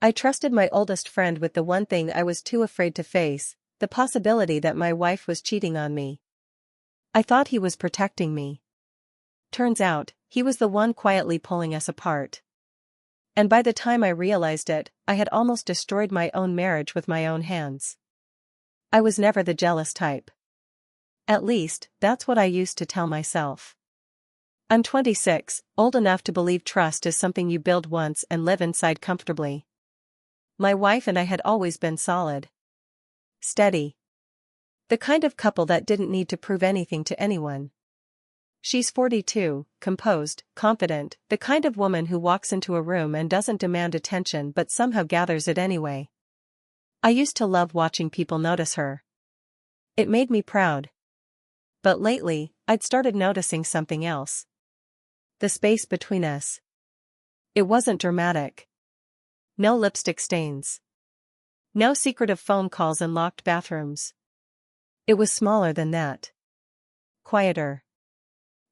I trusted my oldest friend with the one thing I was too afraid to face, the possibility that my wife was cheating on me. I thought he was protecting me. Turns out, he was the one quietly pulling us apart. And by the time I realized it, I had almost destroyed my own marriage with my own hands. I was never the jealous type. At least, that's what I used to tell myself. I'm 26, old enough to believe trust is something you build once and live inside comfortably. My wife and I had always been solid. Steady. The kind of couple that didn't need to prove anything to anyone. She's 42, composed, confident, the kind of woman who walks into a room and doesn't demand attention but somehow gathers it anyway. I used to love watching people notice her. It made me proud. But lately, I'd started noticing something else. The space between us. It wasn't dramatic. No lipstick stains. No secretive phone calls in locked bathrooms. It was smaller than that. Quieter.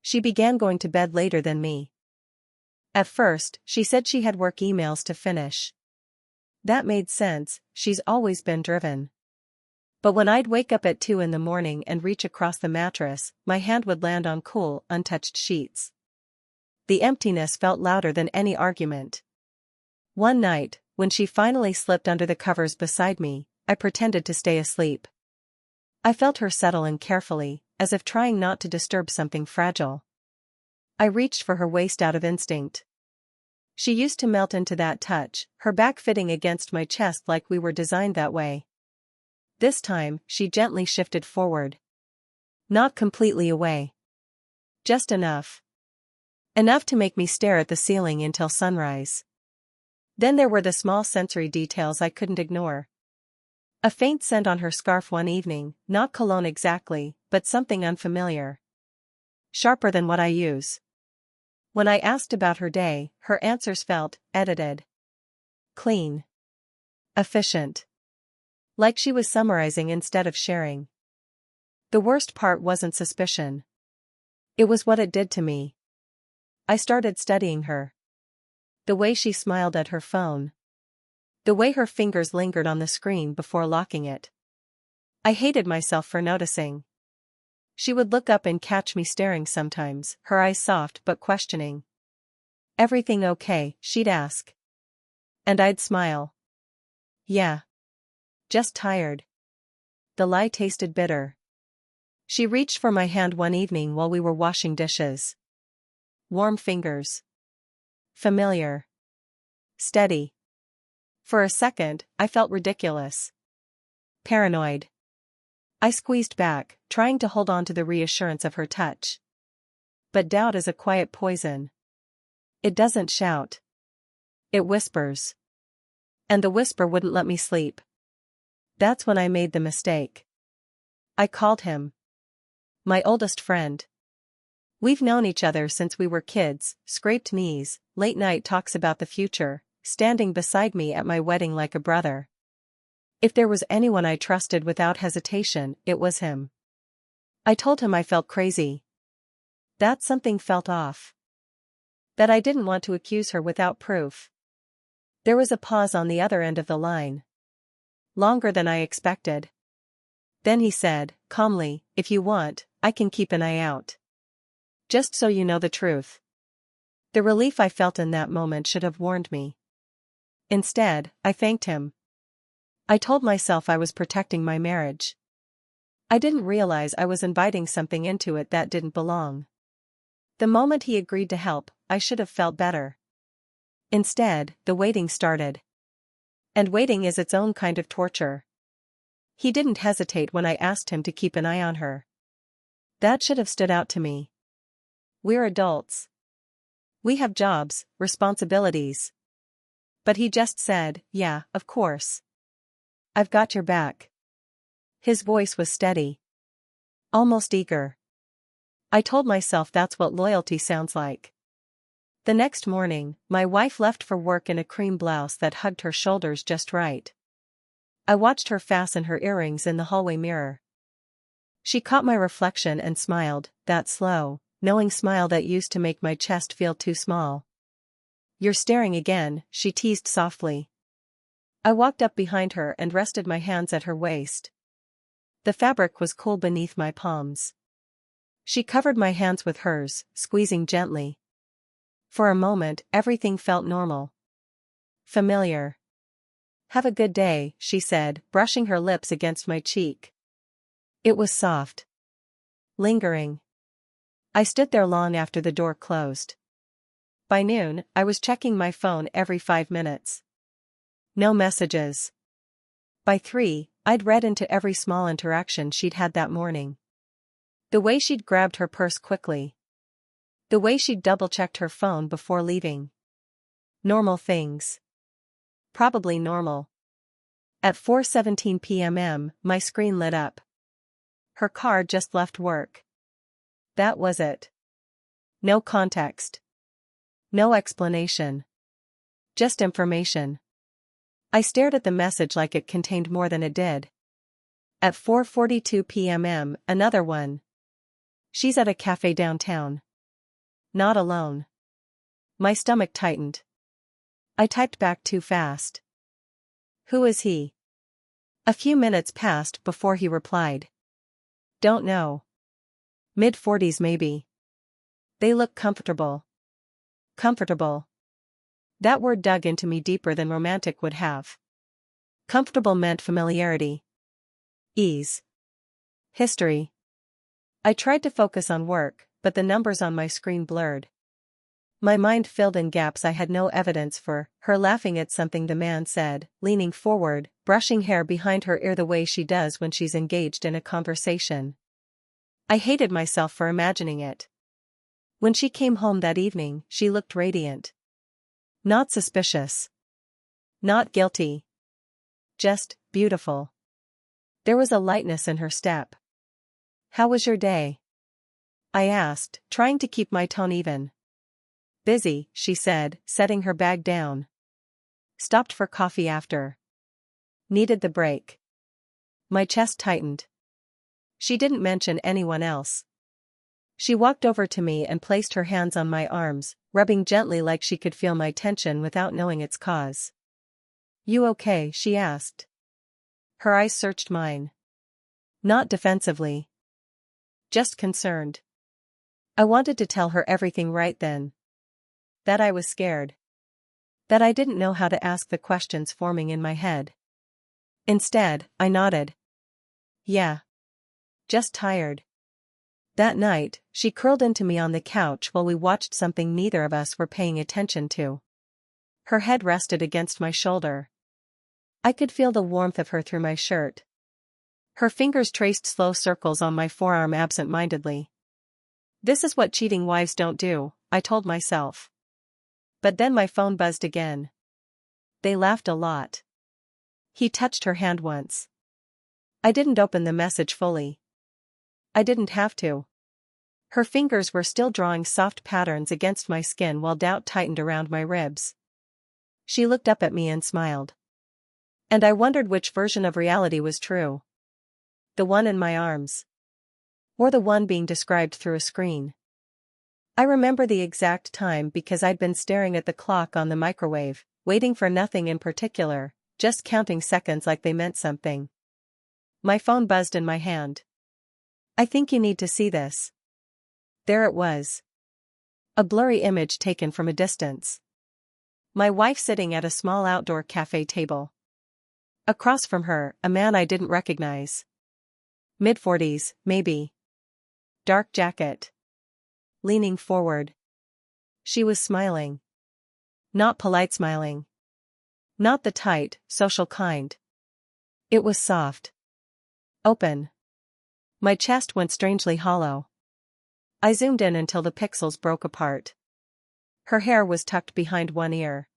She began going to bed later than me. At first, she said she had work emails to finish. That made sense, she's always been driven. But when I'd wake up at 2 in the morning and reach across the mattress, my hand would land on cool, untouched sheets. The emptiness felt louder than any argument. One night, when she finally slipped under the covers beside me, I pretended to stay asleep. I felt her settle in carefully, as if trying not to disturb something fragile. I reached for her waist out of instinct. She used to melt into that touch, her back fitting against my chest like we were designed that way. This time, she gently shifted forward. Not completely away. Just enough. Enough to make me stare at the ceiling until sunrise. Then there were the small sensory details I couldn't ignore. A faint scent on her scarf one evening, not cologne exactly, but something unfamiliar. Sharper than what I use. When I asked about her day, her answers felt edited. Clean. Efficient. Like she was summarizing instead of sharing. The worst part wasn't suspicion. It was what it did to me. I started studying her. The way she smiled at her phone. The way her fingers lingered on the screen before locking it. I hated myself for noticing. She would look up and catch me staring sometimes, her eyes soft but questioning. "Everything okay?" she'd ask. And I'd smile. "Yeah. Just tired." The lie tasted bitter. She reached for my hand one evening while we were washing dishes. Warm fingers. Familiar. Steady. For a second, I felt ridiculous. Paranoid. I squeezed back, trying to hold on to the reassurance of her touch. But doubt is a quiet poison. It doesn't shout. It whispers. And the whisper wouldn't let me sleep. That's when I made the mistake. I called him. My oldest friend. We've known each other since we were kids, scraped knees, late night talks about the future, standing beside me at my wedding like a brother. If there was anyone I trusted without hesitation, it was him. I told him I felt crazy. That something felt off. That I didn't want to accuse her without proof. There was a pause on the other end of the line. Longer than I expected. Then he said, calmly, "If you want, I can keep an eye out. Just so you know the truth." The relief I felt in that moment should have warned me. Instead, I thanked him. I told myself I was protecting my marriage. I didn't realize I was inviting something into it that didn't belong. The moment he agreed to help, I should have felt better. Instead, the waiting started. And waiting is its own kind of torture. He didn't hesitate when I asked him to keep an eye on her. That should have stood out to me. We're adults. We have jobs, responsibilities. But he just said, "Yeah, of course. I've got your back." His voice was steady. Almost eager. I told myself that's what loyalty sounds like. The next morning, my wife left for work in a cream blouse that hugged her shoulders just right. I watched her fasten her earrings in the hallway mirror. She caught my reflection and smiled, that slow, knowing smile that used to make my chest feel too small. "You're staring again," she teased softly. I walked up behind her and rested my hands at her waist. The fabric was cool beneath my palms. She covered my hands with hers, squeezing gently. For a moment, everything felt normal. Familiar. "Have a good day," she said, brushing her lips against my cheek. It was soft. Lingering. I stood there long after the door closed. By noon, I was checking my phone every 5 minutes. No messages. By 3, I'd read into every small interaction she'd had that morning. The way she'd grabbed her purse quickly. The way she'd double-checked her phone before leaving. Normal things. Probably normal. At 4:17 p.m. my screen lit up. Her car just left work. That was it. No context. No explanation. Just information. I stared at the message like it contained more than it did. At 4:42 p.m. another one. "She's at a cafe downtown. Not alone." My stomach tightened. I typed back too fast. "Who is he?" A few minutes passed before he replied. "Don't know. Mid-40s maybe. They look comfortable." Comfortable. That word dug into me deeper than romantic would have. Comfortable meant familiarity. Ease. History. I tried to focus on work, but the numbers on my screen blurred. My mind filled in gaps I had no evidence for, her laughing at something the man said, leaning forward, brushing hair behind her ear the way she does when she's engaged in a conversation. I hated myself for imagining it. When she came home that evening, she looked radiant. Not suspicious. Not guilty. Just beautiful. There was a lightness in her step. "How was your day?" I asked, trying to keep my tone even. "Busy," she said, setting her bag down. "Stopped for coffee after. Needed the break." My chest tightened. She didn't mention anyone else. She walked over to me and placed her hands on my arms, rubbing gently like she could feel my tension without knowing its cause. "You okay?" she asked. Her eyes searched mine. Not defensively. Just concerned. I wanted to tell her everything right then. That I was scared. That I didn't know how to ask the questions forming in my head. Instead, I nodded. "Yeah. Just tired." That night, she curled into me on the couch while we watched something neither of us were paying attention to. Her head rested against my shoulder. I could feel the warmth of her through my shirt. Her fingers traced slow circles on my forearm absent-mindedly. This is what cheating wives don't do, I told myself. But then my phone buzzed again. They laughed a lot. He touched her hand once. I didn't open the message fully. I didn't have to. Her fingers were still drawing soft patterns against my skin while doubt tightened around my ribs. She looked up at me and smiled. And I wondered which version of reality was true. The one in my arms. Or the one being described through a screen. I remember the exact time because I'd been staring at the clock on the microwave, waiting for nothing in particular, just counting seconds like they meant something. My phone buzzed in my hand. "I think you need to see this." There it was. A blurry image taken from a distance. My wife sitting at a small outdoor cafe table. Across from her, a man I didn't recognize. Mid-40s, maybe. Dark jacket. Leaning forward. She was smiling. Not polite smiling. Not the tight, social kind. It was soft. Open. My chest went strangely hollow. I zoomed in until the pixels broke apart. Her hair was tucked behind one ear.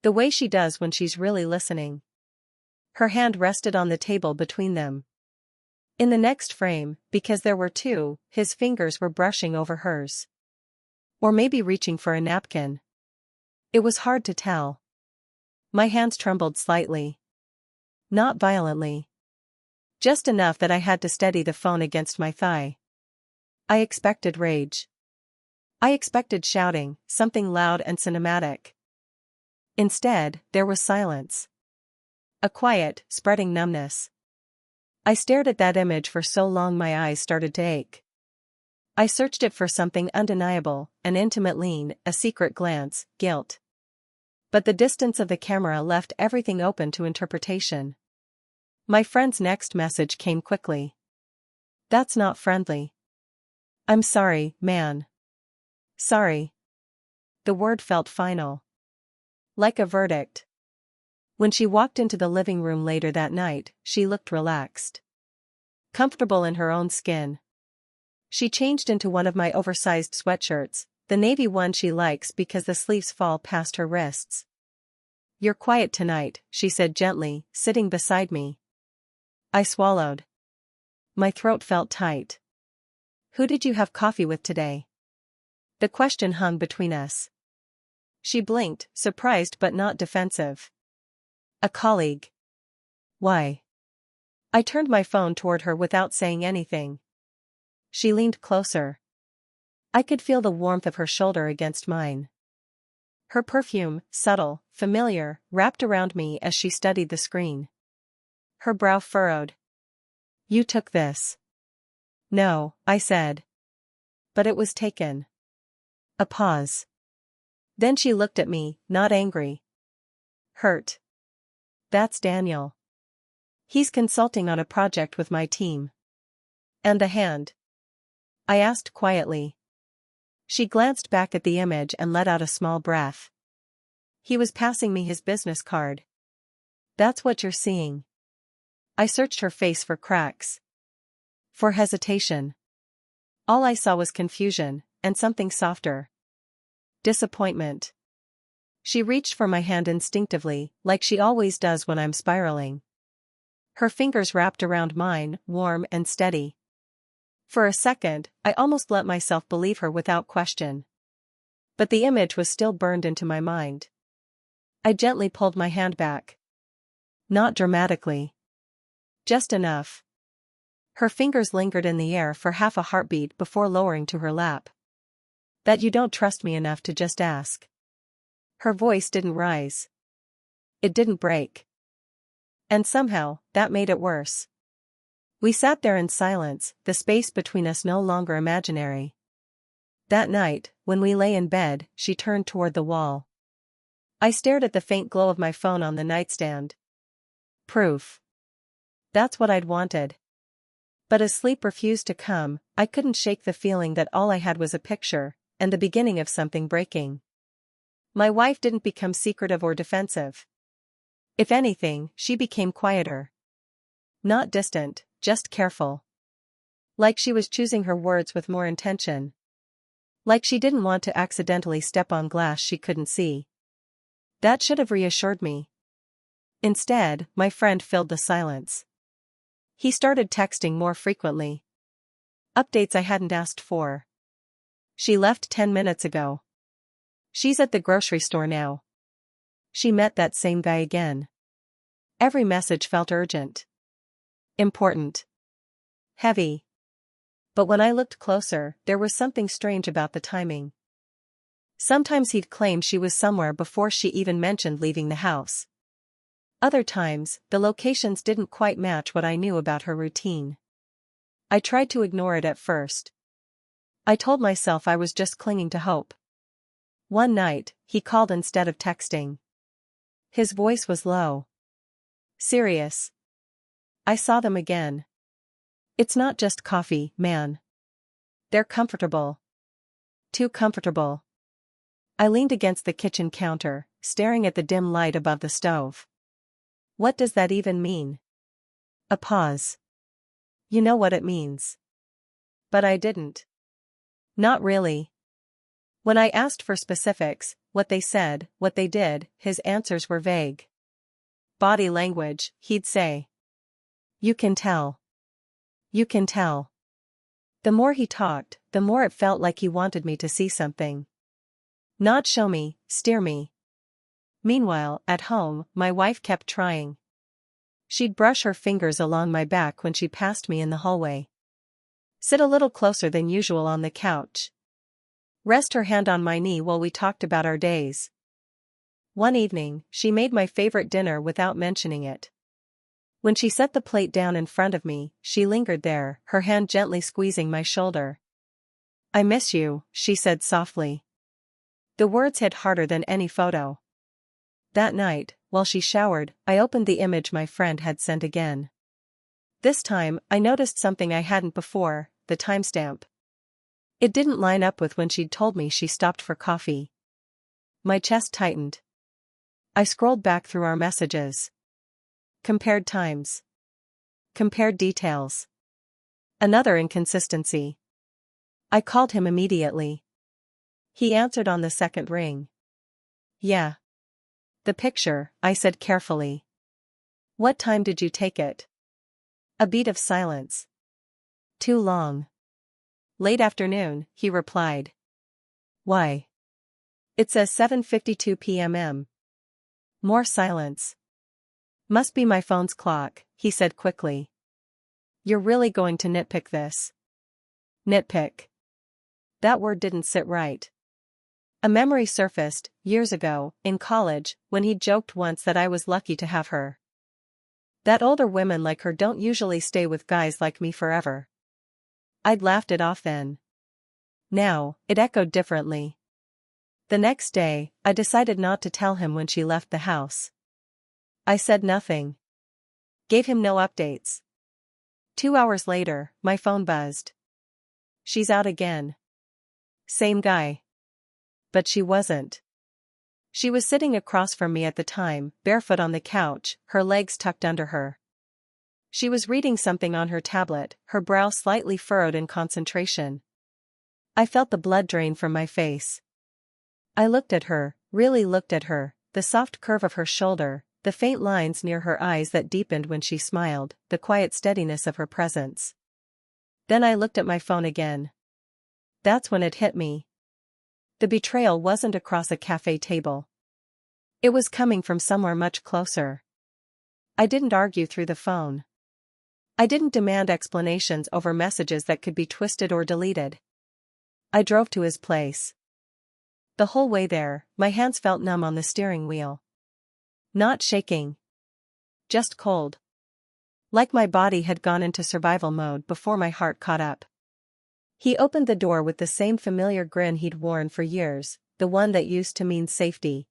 The way she does when she's really listening. Her hand rested on the table between them. In the next frame, because there were two, his fingers were brushing over hers. Or maybe reaching for a napkin. It was hard to tell. My hands trembled slightly. Not violently. Just enough that I had to steady the phone against my thigh. I expected rage. I expected shouting, something loud and cinematic. Instead, there was silence. A quiet, spreading numbness. I stared at that image for so long my eyes started to ache. I searched it for something undeniable, an intimate lean, a secret glance, guilt. But the distance of the camera left everything open to interpretation. My friend's next message came quickly. That's not friendly. I'm sorry, man. Sorry. The word felt final. Like a verdict. When she walked into the living room later that night, she looked relaxed. Comfortable in her own skin. She changed into one of my oversized sweatshirts, the navy one she likes because the sleeves fall past her wrists. You're quiet tonight, she said gently, sitting beside me. I swallowed. My throat felt tight. Who did you have coffee with today? The question hung between us. She blinked, surprised but not defensive. A colleague. Why? I turned my phone toward her without saying anything. She leaned closer. I could feel the warmth of her shoulder against mine. Her perfume, subtle, familiar, wrapped around me as she studied the screen. Her brow furrowed. You took this. No, I said. But it was taken. A pause. Then she looked at me, not angry. Hurt. That's Daniel. He's consulting on a project with my team. And a hand? I asked quietly. She glanced back at the image and let out a small breath. He was passing me his business card. That's what you're seeing. I searched her face for cracks. For hesitation. All I saw was confusion, and something softer. Disappointment. She reached for my hand instinctively, like she always does when I'm spiraling. Her fingers wrapped around mine, warm and steady. For a second, I almost let myself believe her without question. But the image was still burned into my mind. I gently pulled my hand back. Not dramatically. Just enough. Her fingers lingered in the air for half a heartbeat before lowering to her lap. That you don't trust me enough to just ask. Her voice didn't rise. It didn't break. And somehow, that made it worse. We sat there in silence, the space between us no longer imaginary. That night, when we lay in bed, she turned toward the wall. I stared at the faint glow of my phone on the nightstand. Proof. That's what I'd wanted. But as sleep refused to come, I couldn't shake the feeling that all I had was a picture, and the beginning of something breaking. My wife didn't become secretive or defensive. If anything, she became quieter. Not distant, just careful. Like she was choosing her words with more intention. Like she didn't want to accidentally step on glass she couldn't see. That should have reassured me. Instead, my friend filled the silence. He started texting more frequently. Updates I hadn't asked for. She left 10 minutes ago. She's at the grocery store now. She met that same guy again. Every message felt urgent. Important. Heavy. But when I looked closer, there was something strange about the timing. Sometimes he'd claim she was somewhere before she even mentioned leaving the house. Other times, the locations didn't quite match what I knew about her routine. I tried to ignore it at first. I told myself I was just clinging to hope. One night, he called instead of texting. His voice was low. Serious. I saw them again. It's not just coffee, man. They're comfortable. Too comfortable. I leaned against the kitchen counter, staring at the dim light above the stove. What does that even mean? A pause. You know what it means. But I didn't. Not really. When I asked for specifics, what they said, what they did, his answers were vague. Body language, he'd say. You can tell. You can tell. The more he talked, the more it felt like he wanted me to see something. Not show me, steer me. Meanwhile, at home, my wife kept trying. She'd brush her fingers along my back when she passed me in the hallway. Sit a little closer than usual on the couch. Rest her hand on my knee while we talked about our days. One evening, she made my favorite dinner without mentioning it. When she set the plate down in front of me, she lingered there, her hand gently squeezing my shoulder. "I miss you," she said softly. The words hit harder than any photo. That night, while she showered, I opened the image my friend had sent again. This time, I noticed something I hadn't before: the timestamp. It didn't line up with when she'd told me she stopped for coffee. My chest tightened. I scrolled back through our messages. Compared times. Compared details. Another inconsistency. I called him immediately. He answered on the second ring. "Yeah. The picture," I said carefully. "What time did you take it?" A beat of silence. "Too long." "Late afternoon," he replied. "Why?" "It says 7:52 p.m. More silence. "Must be my phone's clock," he said quickly. "You're really going to nitpick this?" Nitpick. That word didn't sit right. A memory surfaced, years ago, in college, when he'd joked once that I was lucky to have her. That older women like her don't usually stay with guys like me forever. I'd laughed it off then. Now, it echoed differently. The next day, I decided not to tell him when she left the house. I said nothing. Gave him no updates. 2 hours later, my phone buzzed. "She's out again." Same guy. But she wasn't. She was sitting across from me at the time, barefoot on the couch, her legs tucked under her. She was reading something on her tablet, her brow slightly furrowed in concentration. I felt the blood drain from my face. I looked at her, really looked at her, the soft curve of her shoulder, the faint lines near her eyes that deepened when she smiled, the quiet steadiness of her presence. Then I looked at my phone again. That's when it hit me. The betrayal wasn't across a cafe table. It was coming from somewhere much closer. I didn't argue through the phone. I didn't demand explanations over messages that could be twisted or deleted. I drove to his place. The whole way there, my hands felt numb on the steering wheel. Not shaking. Just cold. Like my body had gone into survival mode before my heart caught up. He opened the door with the same familiar grin he'd worn for years, the one that used to mean safety.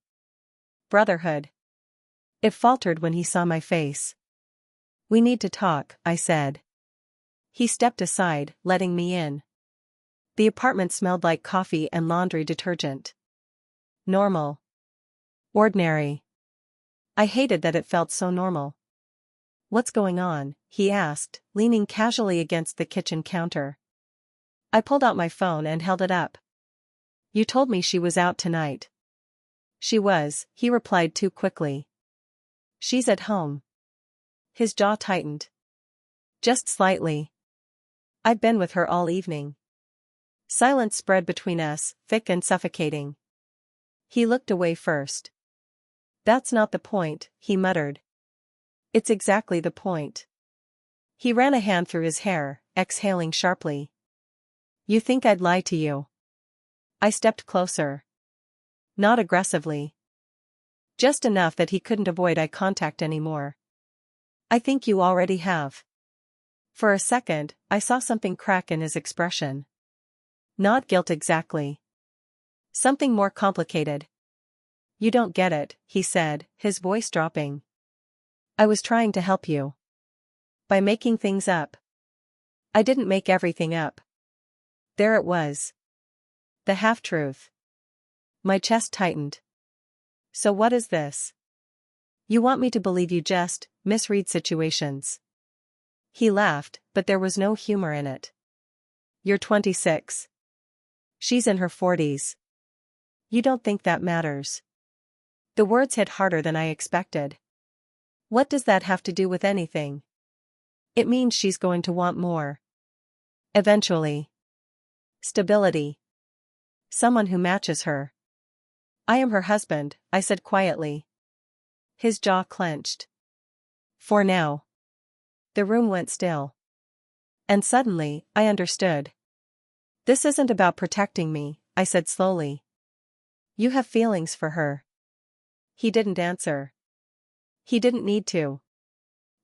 Brotherhood. It faltered when he saw my face. "We need to talk," I said. He stepped aside, letting me in. The apartment smelled like coffee and laundry detergent. Normal. Ordinary. I hated that it felt so normal. "What's going on?" he asked, leaning casually against the kitchen counter. I pulled out my phone and held it up. "You told me she was out tonight." "She was," he replied too quickly. "She's at home." His jaw tightened. "Just slightly. I've been with her all evening." Silence spread between us, thick and suffocating. He looked away first. "That's not the point," he muttered. "It's exactly the point." He ran a hand through his hair, exhaling sharply. "You think I'd lie to you?" I stepped closer. Not aggressively. Just enough that he couldn't avoid eye contact anymore. "I think you already have." For a second, I saw something crack in his expression. Not guilt exactly. Something more complicated. "You don't get it," he said, his voice dropping. "I was trying to help you. By making things up." I didn't make everything up. There it was. The half-truth. My chest tightened. "So what is this? You want me to believe you just misread situations?" He laughed, but there was no humor in it. "You're 26. She's in her 40s. You don't think that matters?" The words hit harder than I expected. "What does that have to do with anything?" "It means she's going to want more. Eventually. Stability. Someone who matches her." "I am her husband," I said quietly. His jaw clenched. "For now." The room went still. And suddenly, I understood. "This isn't about protecting me," I said slowly. "You have feelings for her." He didn't answer. He didn't need to.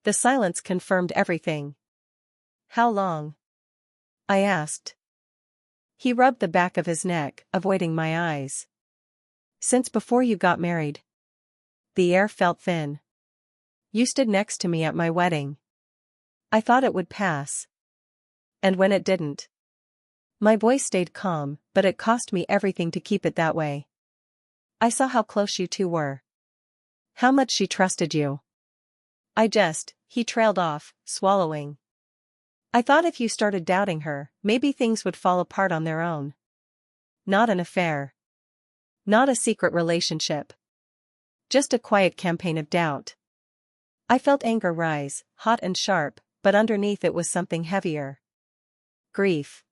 The silence confirmed everything. How long? I asked. He rubbed the back of his neck, avoiding my eyes. Since before you got married. The air felt thin. You stood next to me at my wedding. I thought it would pass. And when it didn't. My voice stayed calm, but it cost me everything to keep it that way. I saw how close you two were. How much she trusted you. He trailed off, swallowing. I thought if you started doubting her, maybe things would fall apart on their own. Not an affair. Not a secret relationship. Just a quiet campaign of doubt. I felt anger rise, hot and sharp, but underneath it was something heavier. Grief.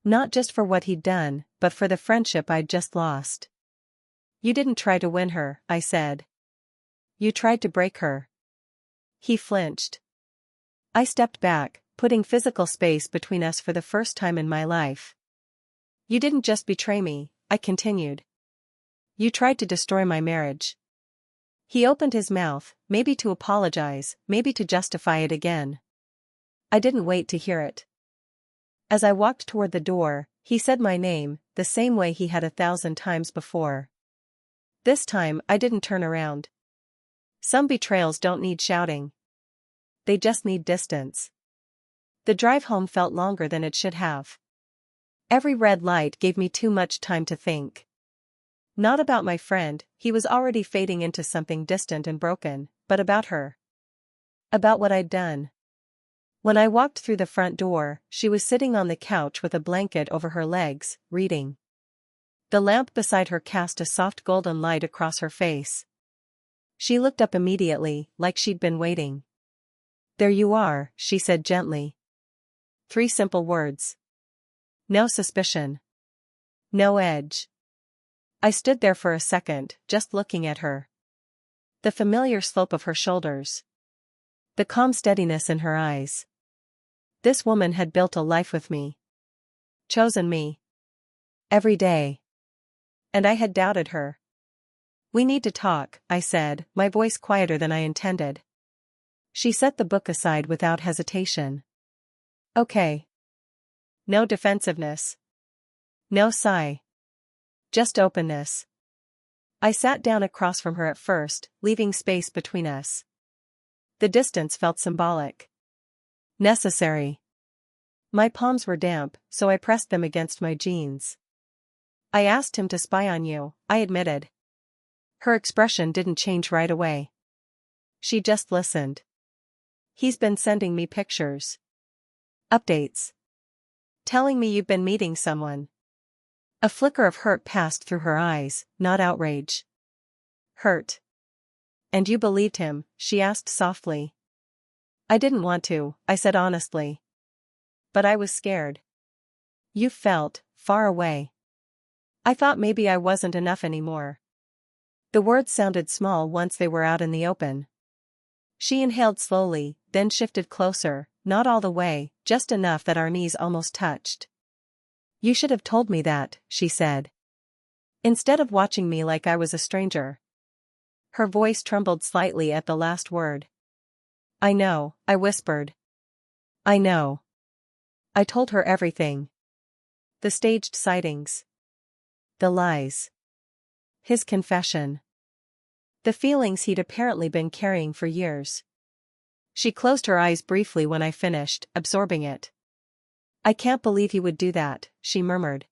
Not just for what he'd done, but for the friendship I'd just lost. You didn't try to win her, I said. You tried to break her. He flinched. I stepped back, putting physical space between us for the first time in my life. You didn't just betray me, I continued. You tried to destroy my marriage. He opened his mouth, maybe to apologize, maybe to justify it again. I didn't wait to hear it. As I walked toward the door, he said my name, the same way he had 1,000 times before. This time I didn't turn around. Some betrayals don't need shouting. They just need distance. The drive home felt longer than it should have. Every red light gave me too much time to think. Not about my friend, he was already fading into something distant and broken, but about her. About what I'd done. When I walked through the front door, she was sitting on the couch with a blanket over her legs, reading. The lamp beside her cast a soft golden light across her face. She looked up immediately, like she'd been waiting. There you are, she said gently. 3 simple words. No suspicion. No edge. I stood there for a second, just looking at her. The familiar slope of her shoulders. The calm steadiness in her eyes. This woman had built a life with me. Chosen me. Every day. And I had doubted her. We need to talk, I said, my voice quieter than I intended. She set the book aside without hesitation. Okay. No defensiveness. No sigh. Just openness. I sat down across from her at first, leaving space between us. The distance felt symbolic. Necessary. My palms were damp, so I pressed them against my jeans. I asked him to spy on you, I admitted. Her expression didn't change right away. She just listened. He's been sending me pictures. Updates. Telling me you've been meeting someone. A flicker of hurt passed through her eyes, not outrage. Hurt. And you believed him, she asked softly. I didn't want to, I said honestly. But I was scared. You felt far away. I thought maybe I wasn't enough anymore. The words sounded small once they were out in the open. She inhaled slowly, then shifted closer, not all the way, just enough that our knees almost touched. You should have told me that, she said. Instead of watching me like I was a stranger. Her voice trembled slightly at the last word. I know, I whispered. I know. I told her everything. The staged sightings. The lies. His confession. The feelings he'd apparently been carrying for years. She closed her eyes briefly when I finished, absorbing it. I can't believe he would do that, she murmured.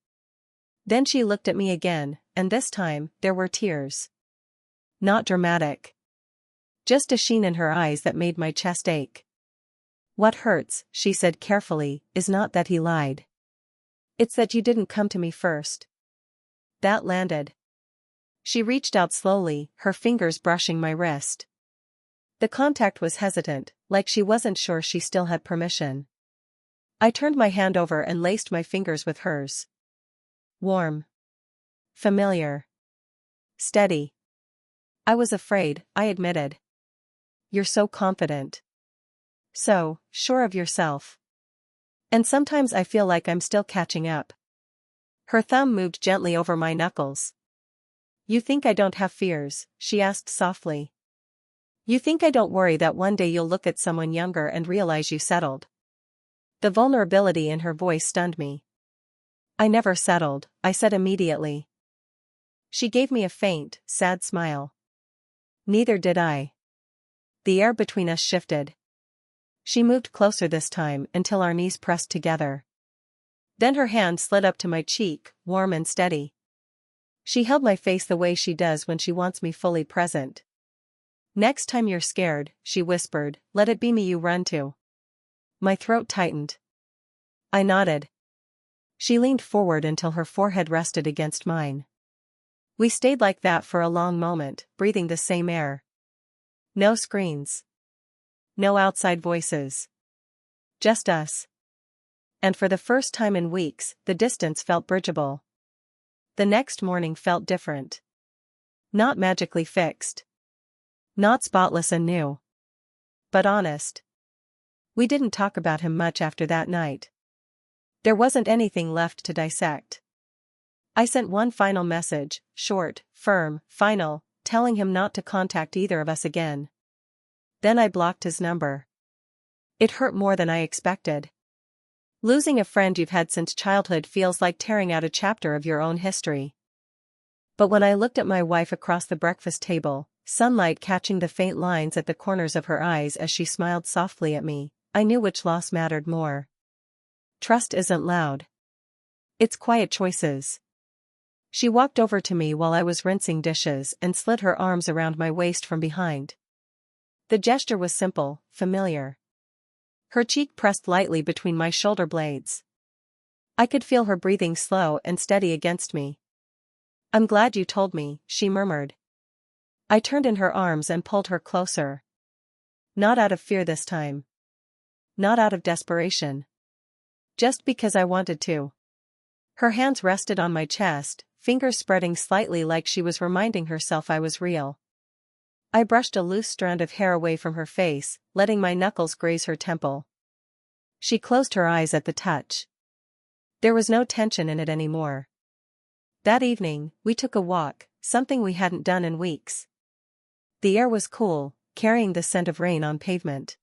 Then she looked at me again, and this time, there were tears. Not dramatic. Just a sheen in her eyes that made my chest ache. What hurts, she said carefully, is not that he lied. It's that you didn't come to me first. That landed. She reached out slowly, her fingers brushing my wrist. The contact was hesitant, like she wasn't sure she still had permission. I turned my hand over and laced my fingers with hers. Warm. Familiar. Steady. I was afraid, I admitted. You're so confident. So sure of yourself. And sometimes I feel like I'm still catching up. Her thumb moved gently over my knuckles. You think I don't have fears? She asked softly. You think I don't worry that one day you'll look at someone younger and realize you settled? The vulnerability in her voice stunned me. I never settled, I said immediately. She gave me a faint, sad smile. Neither did I. The air between us shifted. She moved closer this time until our knees pressed together. Then her hand slid up to my cheek, warm and steady. She held my face the way she does when she wants me fully present. Next time you're scared, she whispered, let it be me you run to. My throat tightened. I nodded. She leaned forward until her forehead rested against mine. We stayed like that for a long moment, breathing the same air. No screens. No outside voices. Just us. And for the first time in weeks, the distance felt bridgeable. The next morning felt different. Not magically fixed. Not spotless and new. But honest. We didn't talk about him much after that night. There wasn't anything left to dissect. I sent one final message, short, firm, final, telling him not to contact either of us again. Then I blocked his number. It hurt more than I expected. Losing a friend you've had since childhood feels like tearing out a chapter of your own history. But when I looked at my wife across the breakfast table, sunlight catching the faint lines at the corners of her eyes as she smiled softly at me, I knew which loss mattered more. Trust isn't loud. It's quiet choices. She walked over to me while I was rinsing dishes and slid her arms around my waist from behind. The gesture was simple, familiar. Her cheek pressed lightly between my shoulder blades. I could feel her breathing slow and steady against me. I'm glad you told me, she murmured. I turned in her arms and pulled her closer. Not out of fear this time. Not out of desperation. Just because I wanted to. Her hands rested on my chest, fingers spreading slightly like she was reminding herself I was real. I brushed a loose strand of hair away from her face, letting my knuckles graze her temple. She closed her eyes at the touch. There was no tension in it anymore. That evening, we took a walk, something we hadn't done in weeks. The air was cool, carrying the scent of rain on pavement.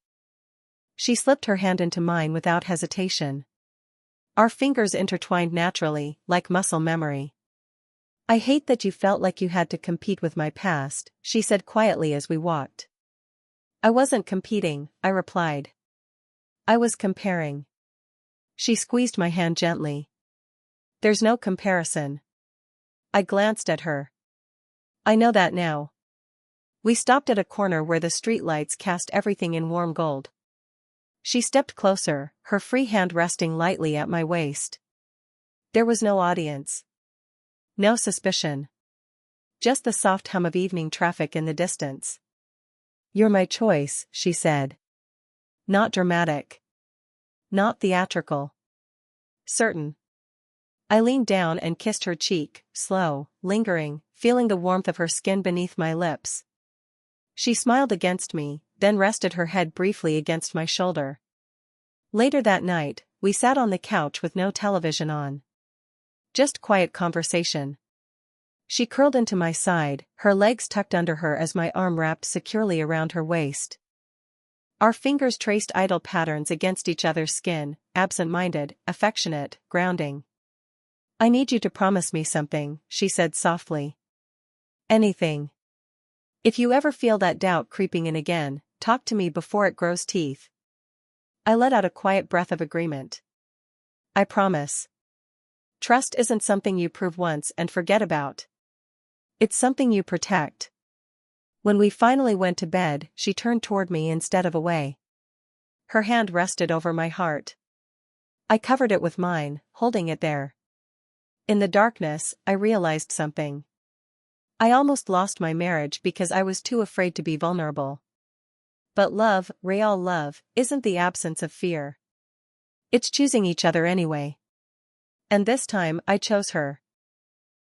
She slipped her hand into mine without hesitation. Our fingers intertwined naturally, like muscle memory. I hate that you felt like you had to compete with my past, she said quietly as we walked. I wasn't competing, I replied. I was comparing. She squeezed my hand gently. There's no comparison. I glanced at her. I know that now. We stopped at a corner where the streetlights cast everything in warm gold. She stepped closer, her free hand resting lightly at my waist. There was no audience. No suspicion. Just the soft hum of evening traffic in the distance. You're my choice, she said. Not dramatic. Not theatrical. Certain. I leaned down and kissed her cheek, slow, lingering, feeling the warmth of her skin beneath my lips. She smiled against me, then rested her head briefly against my shoulder. Later that night, we sat on the couch with no television on. Just quiet conversation. She curled into my side, her legs tucked under her as my arm wrapped securely around her waist. Our fingers traced idle patterns against each other's skin, absent-minded, affectionate, grounding. I need you to promise me something, she said softly. Anything. If you ever feel that doubt creeping in again, talk to me before it grows teeth. I let out a quiet breath of agreement. I promise. Trust isn't something you prove once and forget about. It's something you protect. When we finally went to bed, she turned toward me instead of away. Her hand rested over my heart. I covered it with mine, holding it there. In the darkness, I realized something. I almost lost my marriage because I was too afraid to be vulnerable. But love, real love, isn't the absence of fear. It's choosing each other anyway. And this time I chose her.